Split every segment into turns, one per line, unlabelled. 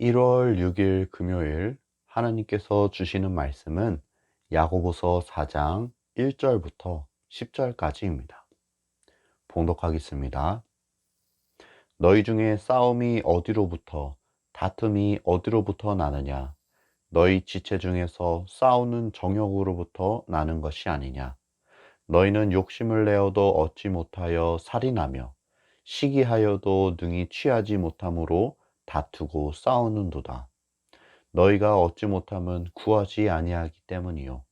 1월 6일 금요일 하나님께서 주시는 말씀은 야고보서 4장 1절부터 10절까지입니다. 봉독하겠습니다. 너희 중에 싸움이 어디로부터 다툼이 어디로부터 나느냐? 너희 지체 중에서 싸우는 정욕으로부터 나는 것이 아니냐? 너희는 욕심을 내어도 얻지 못하여 살인하며 시기하여도 능히 취하지 못함으로 다투고 싸우는도다. 너희가 얻지 못함은 구하지 아니하기 때문이요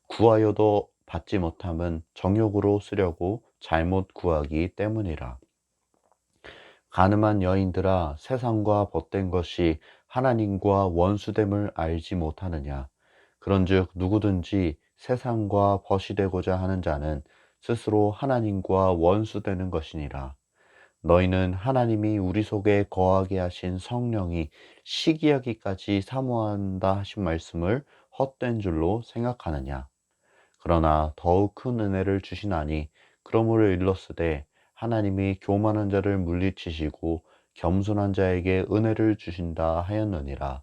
구하여도 받지 못함은 정욕으로 쓰려고 잘못 구하기 때문이라. 가늠한 여인들아, 세상과 벗된 것이 하나님과 원수됨을 알지 못하느냐? 그런즉 누구든지 세상과 벗이 되고자 하는 자는 스스로 하나님과 원수되는 것이니라. 너희는 하나님이 우리 속에 거하게 하신 성령이 시기하기까지 사모한다 하신 말씀을 헛된 줄로 생각하느냐? 그러나 더욱 큰 은혜를 주시나니 그러므로 일렀으되 하나님이 교만한 자를 물리치시고 겸손한 자에게 은혜를 주신다 하였느니라.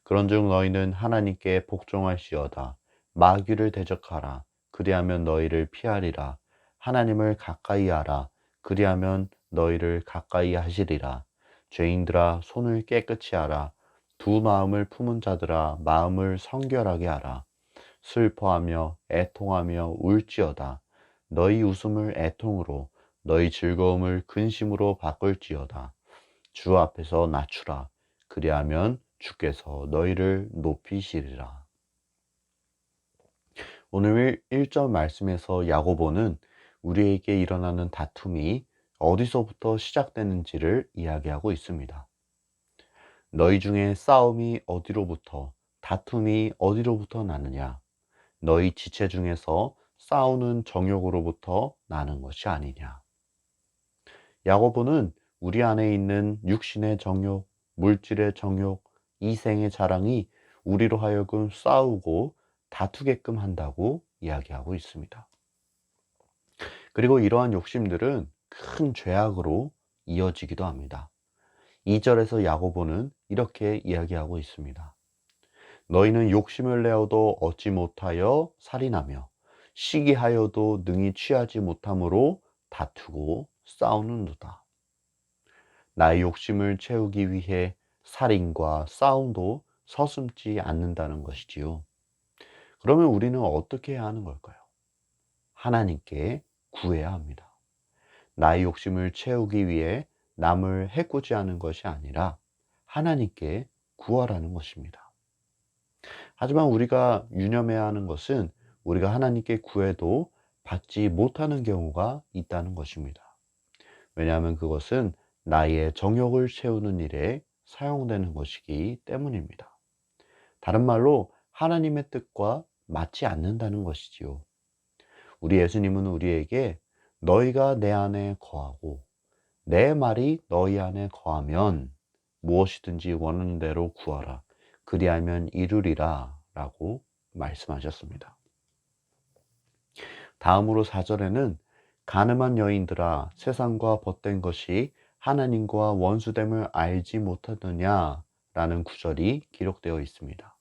그런즉 너희는 하나님께 복종할지어다. 마귀를 대적하라. 그리하면 너희를 피하리라. 하나님을 가까이 하라. 그리하면 너희를 가까이 하시리라. 죄인들아, 손을 깨끗이 하라. 두 마음을 품은 자들아, 마음을 성결하게 하라. 슬퍼하며 애통하며 울지어다. 너희 웃음을 애통으로, 너희 즐거움을 근심으로 바꿀지어다. 주 앞에서 낮추라. 그리하면 주께서 너희를 높이시리라. 오늘 1절 말씀에서 야고보는 우리에게 일어나는 다툼이 어디서부터 시작되는지를 이야기하고 있습니다. 너희 중에 싸움이 어디로부터, 다툼이 어디로부터 나느냐? 너희 지체 중에서 싸우는 정욕으로부터 나는 것이 아니냐? 야고보는 우리 안에 있는 육신의 정욕, 물질의 정욕, 이생의 자랑이 우리로 하여금 싸우고 다투게끔 한다고 이야기하고 있습니다. 그리고 이러한 욕심들은 큰 죄악으로 이어지기도 합니다. 2절에서 야고보는 이렇게 이야기하고 있습니다. 너희는 욕심을 내어도 얻지 못하여 살인하며 시기하여도 능히 취하지 못함으로 다투고 싸우는도다. 나의 욕심을 채우기 위해 살인과 싸움도 서슴지 않는다는 것이지요. 그러면 우리는 어떻게 해야 하는 걸까요? 하나님께 구해야 합니다. 나의 욕심을 채우기 위해 남을 해코지 하는 것이 아니라 하나님께 구하라는 것입니다. 하지만 우리가 유념해야 하는 것은 우리가 하나님께 구해도 받지 못하는 경우가 있다는 것입니다. 왜냐하면 그것은 나의 정욕을 채우는 일에 사용되는 것이기 때문입니다. 다른 말로 하나님의 뜻과 맞지 않는다는 것이지요. 우리 예수님은 우리에게 너희가 내 안에 거하고 내 말이 너희 안에 거하면 무엇이든지 원하는 대로 구하라. 그리하면 이루리라 라고 말씀하셨습니다. 다음으로 4절에는 가늠한 여인들아, 세상과 벗된 것이 하나님과 원수됨을 알지 못하느냐 라는 구절이 기록되어 있습니다.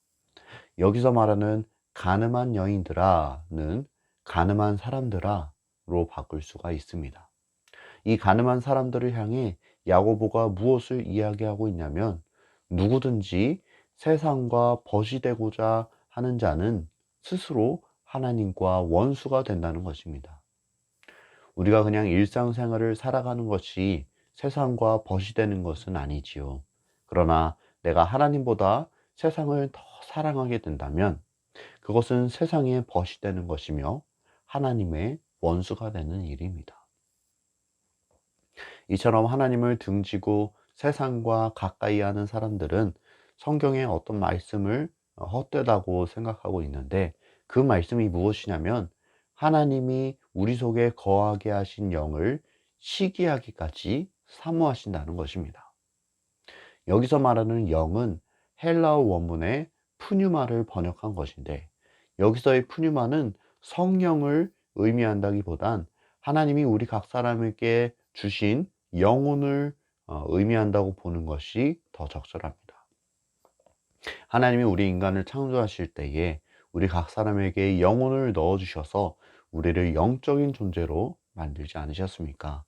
여기서 말하는 가늠한 여인들아는 가늠한 사람들아로 바꿀 수가 있습니다. 이 가늠한 사람들을 향해 야고보가 무엇을 이야기하고 있냐면 누구든지 세상과 벗이 되고자 하는 자는 스스로 하나님과 원수가 된다는 것입니다. 우리가 그냥 일상생활을 살아가는 것이 세상과 벗이 되는 것은 아니지요. 그러나 내가 하나님보다 세상을 더 사랑하게 된다면 그것은 세상의 벗이 되는 것이며 하나님의 원수가 되는 일입니다. 이처럼 하나님을 등지고 세상과 가까이 하는 사람들은 성경의 어떤 말씀을 헛되다고 생각하고 있는데 그 말씀이 무엇이냐면 하나님이 우리 속에 거하게 하신 영을 시기하기까지 사모하신다는 것입니다. 여기서 말하는 영은 헬라어 원문의 푸뉴마를 번역한 것인데 여기서의 푸뉴마는 성령을 의미한다기보단 하나님이 우리 각 사람에게 주신 영혼을 의미한다고 보는 것이 더 적절합니다. 하나님이 우리 인간을 창조하실 때에 우리 각 사람에게 영혼을 넣어주셔서 우리를 영적인 존재로 만들지 않으셨습니까?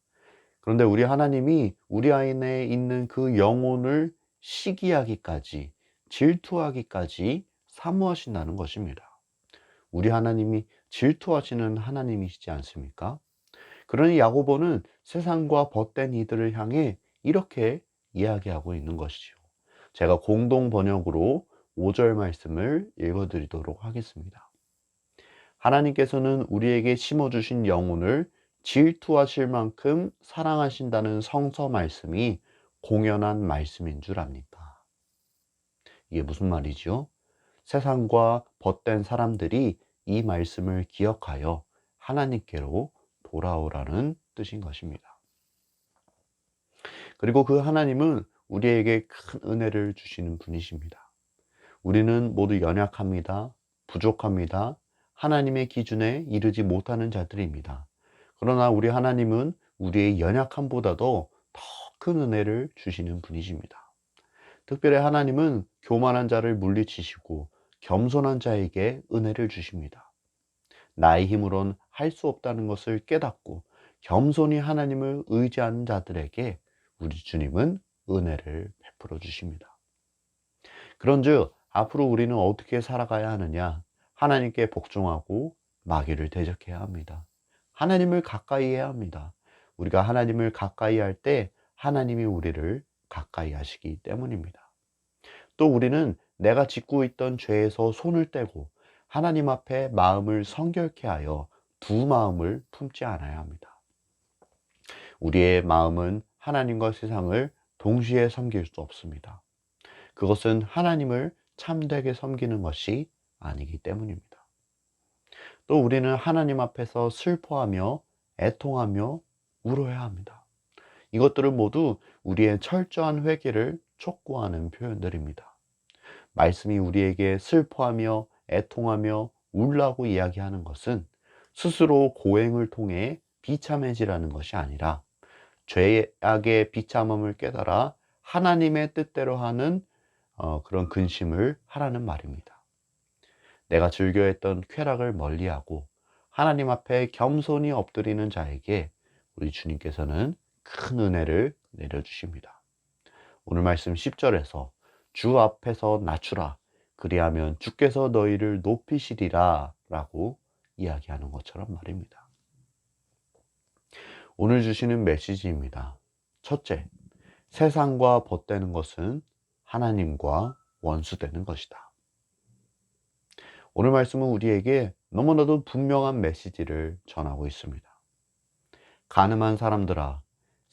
그런데 우리 하나님이 우리 안에 있는 그 영혼을 시기하기까지, 질투하기까지 사모하신다는 것입니다. 우리 하나님이 질투하시는 하나님이시지 않습니까? 그러니 야고보는 세상과 벗된 이들을 향해 이렇게 이야기하고 있는 것이죠. 제가 공동 번역으로 5절 말씀을 읽어 드리도록 하겠습니다. 하나님께서는 우리에게 심어주신 영혼을 질투하실 만큼 사랑하신다는 성서 말씀이 공연한 말씀인 줄 압니까? 이게 무슨 말이죠? 세상과 벗된 사람들이 이 말씀을 기억하여 하나님께로 돌아오라는 뜻인 것입니다. 그리고 그 하나님은 우리에게 큰 은혜를 주시는 분이십니다. 우리는 모두 연약합니다. 부족합니다. 하나님의 기준에 이르지 못하는 자들입니다. 그러나 우리 하나님은 우리의 연약함보다도 더 큰 은혜를 주시는 분이십니다. 특별히 하나님은 교만한 자를 물리치시고 겸손한 자에게 은혜를 주십니다. 나의 힘으론 할 수 없다는 것을 깨닫고 겸손히 하나님을 의지하는 자들에게 우리 주님은 은혜를 베풀어 주십니다. 그런즉 앞으로 우리는 어떻게 살아가야 하느냐? 하나님께 복종하고 마귀를 대적해야 합니다. 하나님을 가까이 해야 합니다. 우리가 하나님을 가까이 할 때 하나님이 우리를 가까이 하시기 때문입니다. 또 우리는 내가 짓고 있던 죄에서 손을 떼고 하나님 앞에 마음을 성결케 하여 두 마음을 품지 않아야 합니다. 우리의 마음은 하나님과 세상을 동시에 섬길 수 없습니다. 그것은 하나님을 참되게 섬기는 것이 아니기 때문입니다. 또 우리는 하나님 앞에서 슬퍼하며 애통하며 울어야 합니다. 이것들은 모두 우리의 철저한 회개를 촉구하는 표현들입니다. 말씀이 우리에게 슬퍼하며 애통하며 울라고 이야기하는 것은 스스로 고행을 통해 비참해지라는 것이 아니라 죄악의 비참함을 깨달아 하나님의 뜻대로 하는 그런 근심을 하라는 말입니다. 내가 즐겨했던 쾌락을 멀리하고 하나님 앞에 겸손히 엎드리는 자에게 우리 주님께서는 큰 은혜를 내려주십니다. 오늘 말씀 10절에서 주 앞에서 낮추라 그리하면 주께서 너희를 높이시리라 라고 이야기하는 것처럼 말입니다. 오늘 주시는 메시지입니다. 첫째, 세상과 벗되는 것은 하나님과 원수되는 것이다. 오늘 말씀은 우리에게 너무나도 분명한 메시지를 전하고 있습니다. 가늠한 사람들아,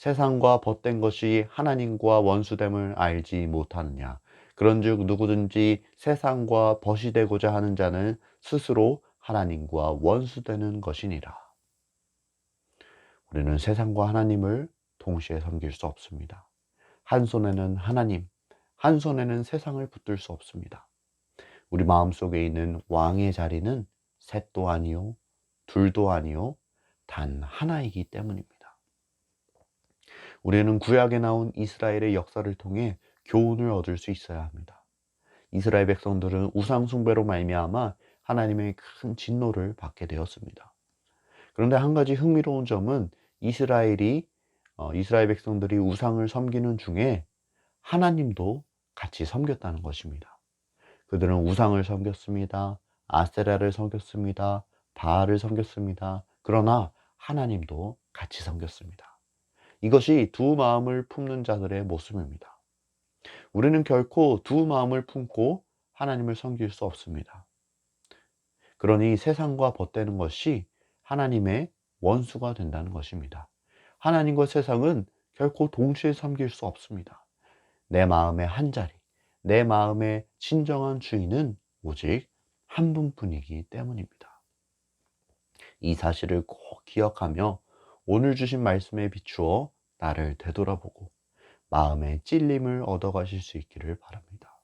세상과 벗된 것이 하나님과 원수됨을 알지 못하느냐? 그런즉 누구든지 세상과 벗이 되고자 하는 자는 스스로 하나님과 원수되는 것이니라. 우리는 세상과 하나님을 동시에 섬길 수 없습니다. 한 손에는 하나님, 한 손에는 세상을 붙들 수 없습니다. 우리 마음속에 있는 왕의 자리는 셋도 아니요, 둘도 아니요, 단 하나이기 때문입니다. 우리는 구약에 나온 이스라엘의 역사를 통해 교훈을 얻을 수 있어야 합니다. 이스라엘 백성들은 우상 숭배로 말미암아 하나님의 큰 진노를 받게 되었습니다. 그런데 한 가지 흥미로운 점은 이스라엘 백성들이 우상을 섬기는 중에 하나님도 같이 섬겼다는 것입니다. 그들은 우상을 섬겼습니다. 아세라를 섬겼습니다. 바알을 섬겼습니다. 그러나 하나님도 같이 섬겼습니다. 이것이 두 마음을 품는 자들의 모습입니다. 우리는 결코 두 마음을 품고 하나님을 섬길 수 없습니다. 그러니 세상과 벗되는 것이 하나님의 원수가 된다는 것입니다. 하나님과 세상은 결코 동시에 섬길 수 없습니다. 내 마음의 한 자리, 내 마음의 진정한 주인은 오직 한 분뿐이기 때문입니다. 이 사실을 꼭 기억하며 오늘 주신 말씀에 비추어 나를 되돌아보고 마음의 찔림을 얻어가실 수 있기를 바랍니다.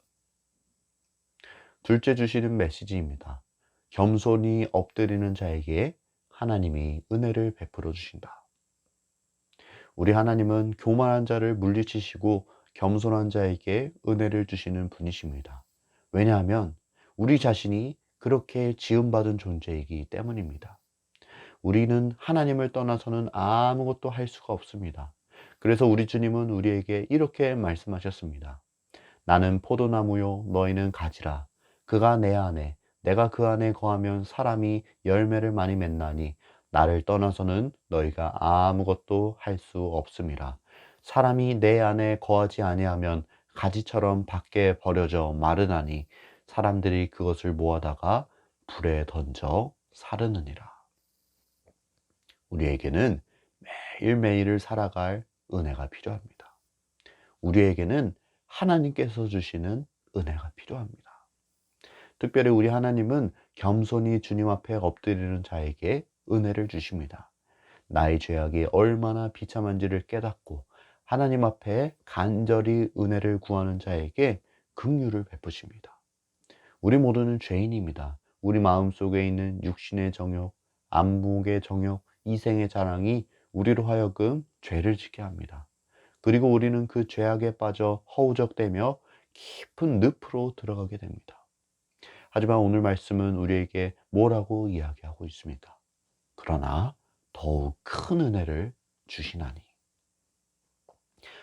둘째 주시는 메시지입니다. 겸손히 엎드리는 자에게 하나님이 은혜를 베풀어 주신다. 우리 하나님은 교만한 자를 물리치시고 겸손한 자에게 은혜를 주시는 분이십니다. 왜냐하면 우리 자신이 그렇게 지음받은 존재이기 때문입니다. 우리는 하나님을 떠나서는 아무것도 할 수가 없습니다. 그래서 우리 주님은 우리에게 이렇게 말씀하셨습니다. 나는 포도나무요, 너희는 가지라. 그가 내 안에, 내가 그 안에 거하면 사람이 열매를 많이 맺나니 나를 떠나서는 너희가 아무것도 할 수 없음이라. 사람이 내 안에 거하지 아니하면 가지처럼 밖에 버려져 마르나니 사람들이 그것을 모아다가 불에 던져 사르느니라. 우리에게는 매일매일을 살아갈 은혜가 필요합니다. 우리에게는 하나님께서 주시는 은혜가 필요합니다. 특별히 우리 하나님은 겸손히 주님 앞에 엎드리는 자에게 은혜를 주십니다. 나의 죄악이 얼마나 비참한지를 깨닫고 하나님 앞에 간절히 은혜를 구하는 자에게 긍휼을 베푸십니다. 우리 모두는 죄인입니다. 우리 마음속에 있는 육신의 정욕, 안목의 정욕, 이생의 자랑이 우리로 하여금 죄를 짓게 합니다. 그리고 우리는 그 죄악에 빠져 허우적대며 깊은 늪으로 들어가게 됩니다. 하지만 오늘 말씀은 우리에게 뭐라고 이야기하고 있습니까? 그러나 더욱 큰 은혜를 주시나니.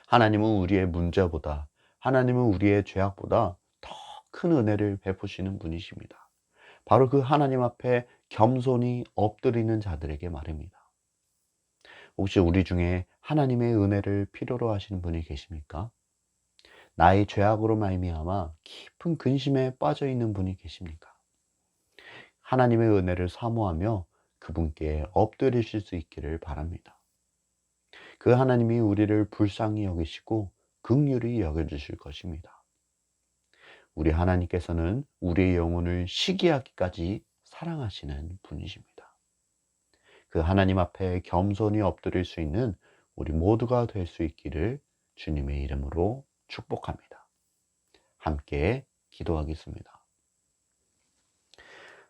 하나님은 우리의 문제보다, 하나님은 우리의 죄악보다 더 큰 은혜를 베푸시는 분이십니다. 바로 그 하나님 앞에 겸손히 엎드리는 자들에게 말입니다. 혹시 우리 중에 하나님의 은혜를 필요로 하시는 분이 계십니까? 나의 죄악으로 말미암아 깊은 근심에 빠져 있는 분이 계십니까? 하나님의 은혜를 사모하며 그분께 엎드리실 수 있기를 바랍니다. 그 하나님이 우리를 불쌍히 여기시고 긍휼히 여겨주실 것입니다. 우리 하나님께서는 우리의 영혼을 시기하기까지 사랑하시는 분이십니다. 그 하나님 앞에 겸손히 엎드릴 수 있는 우리 모두가 될 수 있기를 주님의 이름으로 축복합니다. 함께 기도하겠습니다.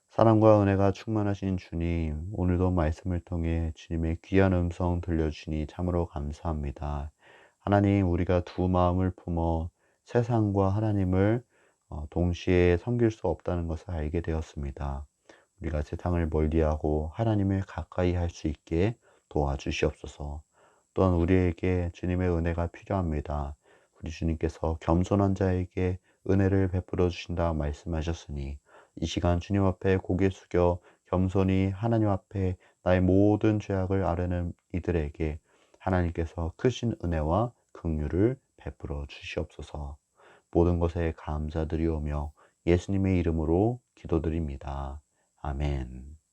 사랑과 은혜가 충만하신 주님, 오늘도 말씀을 통해 주님의 귀한 음성 들려주시니 참으로 감사합니다. 하나님, 우리가 두 마음을 품어 세상과 하나님을 동시에 섬길 수 없다는 것을 알게 되었습니다. 우리가 세상을 멀리하고 하나님을 가까이 할 수 있게 도와주시옵소서. 또한 우리에게 주님의 은혜가 필요합니다. 우리 주님께서 겸손한 자에게 은혜를 베풀어 주신다 말씀하셨으니 이 시간 주님 앞에 고개 숙여 겸손히 하나님 앞에 나의 모든 죄악을 아뢰는 이들에게 하나님께서 크신 은혜와 긍휼을 베풀어 주시옵소서. 모든 것에 감사드리오며 예수님의 이름으로 기도드립니다. 아멘.